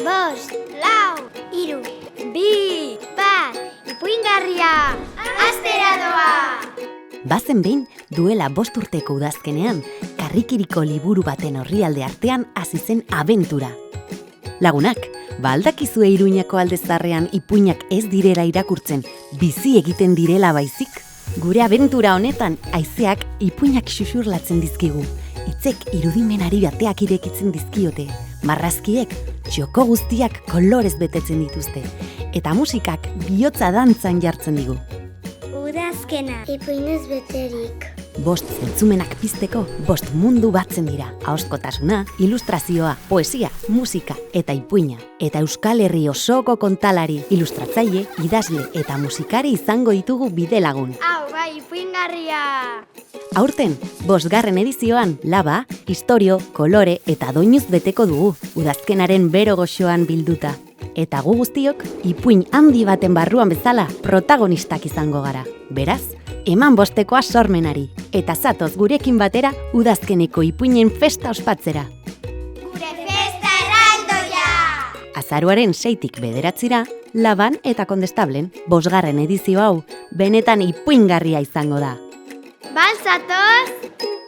Bost, lau, hiru, bi, bat, ipuingarria, astera doa! Bazen behin, duela 5 urteko udazkenean, karrikiriko liburu baten orrialde artean hasi zen abentura. Lagunak, aldakizue Iruñako alde zaharrean ipuinak ez direla irakurtzen, bizi egiten direla baizik? Gure abentura honetan, haizeak ipuinak xuxurlatzen dizkigu. Hitzek irudimenari bateak irekitzen dizkiote. Marrazkiek txoko guztiak kolorez betetzen dituzte. Eta musikak bihotza dantzan jartzen digu. Udazkena, ipuinez beterik. 5 zentzumenak pizteko 5 mundu batzen dira. Ahozkotasuna, ilustrazioa, poesia, musika eta ipuina. Eta Euskal Herri osoko kontalari, ilustratzaile, idazle eta musikari izango ditugu bidelagun. Hau, bai, ipuingarria! Aurten, 5. edizioan, laba, istorio, kolore eta doinuz beteko dugu, udazkenaren bero goxoan bilduta. Eta gu guztiok, ipuin handi baten barruan bezala, protagonistak izango gara. Beraz, eman bostekoa sormenari, eta zatoz gurekin batera, udazkeneko ipuinen festa ospatzera. Gure festa erraldoia! Azaroaren 6tik 9 laban eta kondestablen, 5. edizio hau, benetan ipuingarria izango da. Bal zatoz!